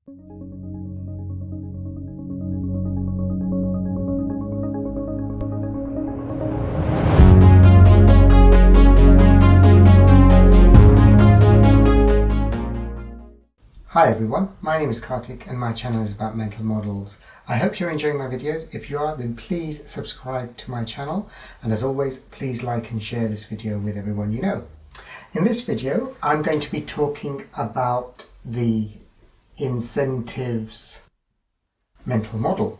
Hi everyone, my name is Kartik and my channel is about mental models. I hope you're enjoying my videos. If you are, then please subscribe to my channel, and as always, please like and share this video with everyone you know. In this video, I'm going to be talking about the incentives mental model.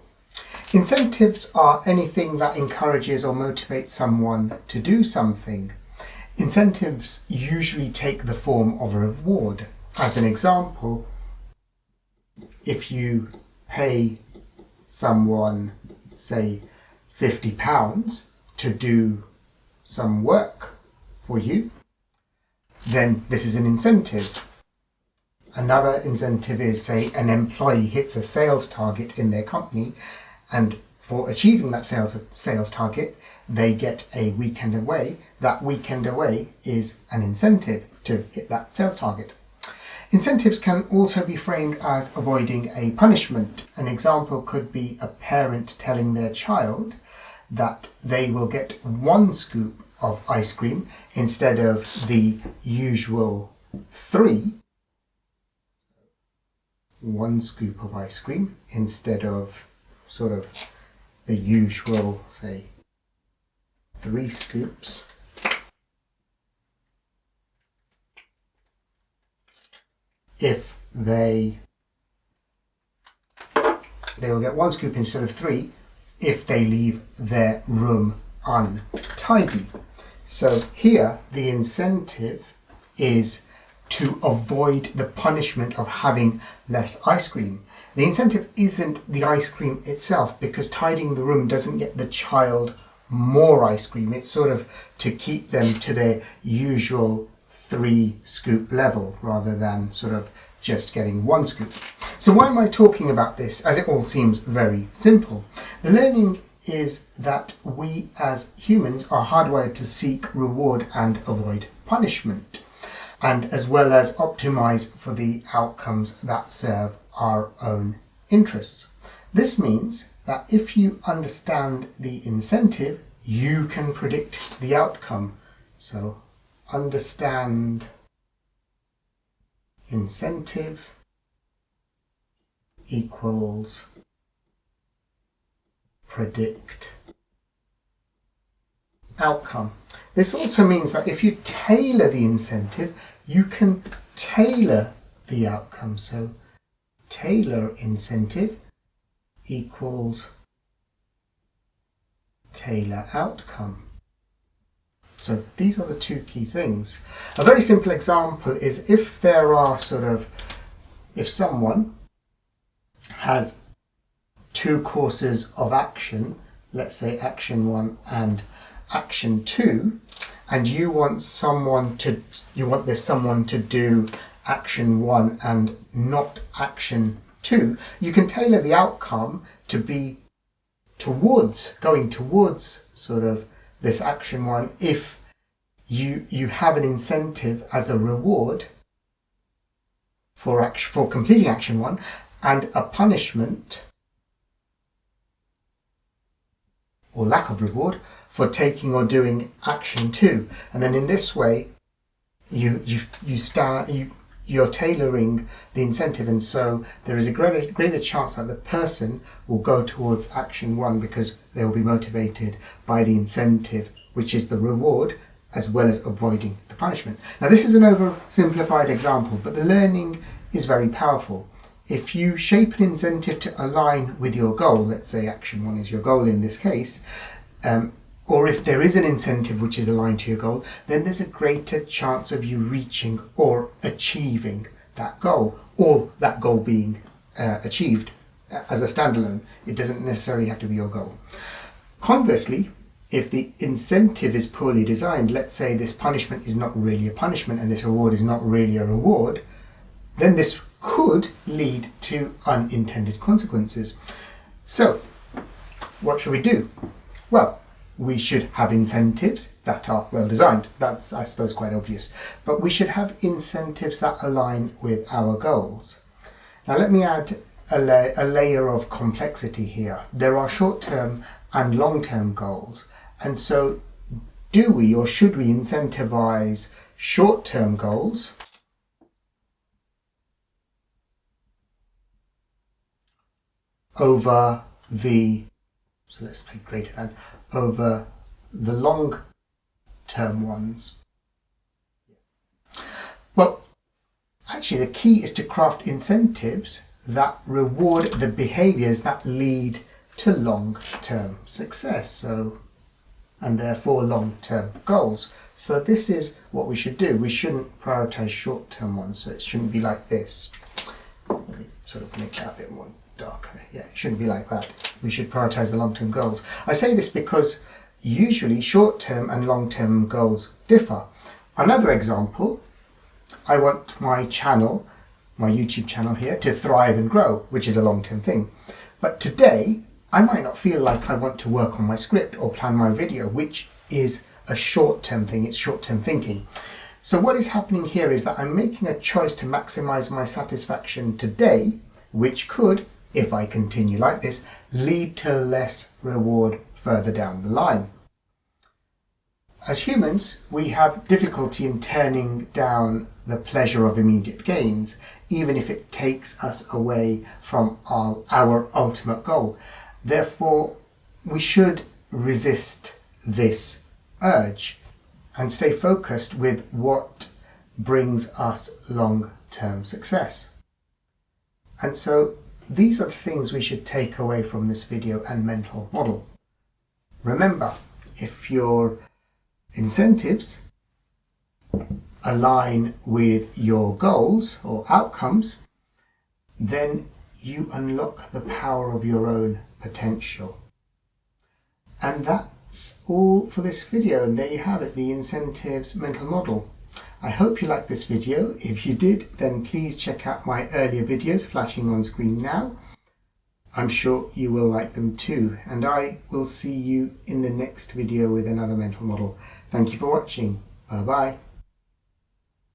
Incentives are anything that encourages or motivates someone to do something. Incentives usually take the form of a reward. As an example, if you pay someone, say, £50 to do some work for you, then this is an incentive. Another incentive is, say, an employee hits a sales target in their company, and for achieving that sales target, they get a weekend away. That weekend away is an incentive to hit that sales target. Incentives can also be framed as avoiding a punishment. An example could be a parent telling their child that they will get 1 scoop of ice cream instead of the usual 3. 1 scoop of ice cream instead of sort of the usual, say, 3 scoops. If they will get 1 scoop instead of 3 if they leave their room untidy. So here the incentive is to avoid the punishment of having less ice cream. The incentive isn't the ice cream itself, because tidying the room doesn't get the child more ice cream. It's sort of to keep them to their usual 3 scoop level rather than sort of just getting 1 scoop. So why am I talking about this, as it all seems very simple? The learning is that we as humans are hardwired to seek reward and avoid punishment, and as well as optimize for the outcomes that serve our own interests. This means that if you understand the incentive, you can predict the outcome. So understand incentive equals predict outcome. This also means that if you tailor the incentive, you can tailor the outcome. So tailor incentive equals tailor outcome. So these are the 2 key things. A very simple example is if there are if someone has 2 courses of action, let's say action 1 and action 2, and you want someone to do action 1 and not action 2, you can tailor the outcome to be going towards sort of this action 1 if you have an incentive as a reward for completing action 1 and a punishment or lack of reward for taking or doing action 2. And then in this way you're tailoring the incentive, and so there is a greater chance that the person will go towards action 1 because they will be motivated by the incentive, which is the reward, as well as avoiding the punishment. Now this is an oversimplified example, but the learning is very powerful. If you shape an incentive to align with your goal, let's say action 1 is your goal in this case, or if there is an incentive which is aligned to your goal, then there's a greater chance of you reaching or achieving that goal, or that goal being achieved as a standalone. It doesn't necessarily have to be your goal. Conversely, if the incentive is poorly designed, let's say this punishment is not really a punishment and this reward is not really a reward, then this could lead to unintended consequences. So, what should we do? Well, we should have incentives that are well designed. That's, I suppose, quite obvious. But we should have incentives that align with our goals. Now let me add a layer of complexity here. There are short-term and long-term goals, and so do we or should we incentivize short-term goals over the, so let's take greater than, over the long-term ones? Well, actually the key is to craft incentives that reward the behaviors that lead to long-term success, and therefore long-term goals. So this is what we should do. We shouldn't prioritize short-term ones, so it shouldn't be like this. Let me sort of make that a bit more darker. Yeah, it shouldn't be like that. We should prioritize the long-term goals. I say this because usually short-term and long-term goals differ. Another example, I want my channel, my YouTube channel here, to thrive and grow, which is a long-term thing. But today, I might not feel like I want to work on my script or plan my video, which is a short-term thing. It's short-term thinking. So what is happening here is that I'm making a choice to maximize my satisfaction today, which could, if I continue like this, lead to less reward further down the line. As humans, we have difficulty in turning down the pleasure of immediate gains, even if it takes us away from our ultimate goal. Therefore, we should resist this urge and stay focused with what brings us long-term success. And so these are the things we should take away from this video and mental model. Remember, if your incentives align with your goals or outcomes, then you unlock the power of your own potential. And that's all for this video, and there you have it, the incentives mental model. I hope you liked this video. If you did, then please check out my earlier videos flashing on screen now. I'm sure you will like them too, and I will see you in the next video with another mental model. Thank you for watching. Bye bye.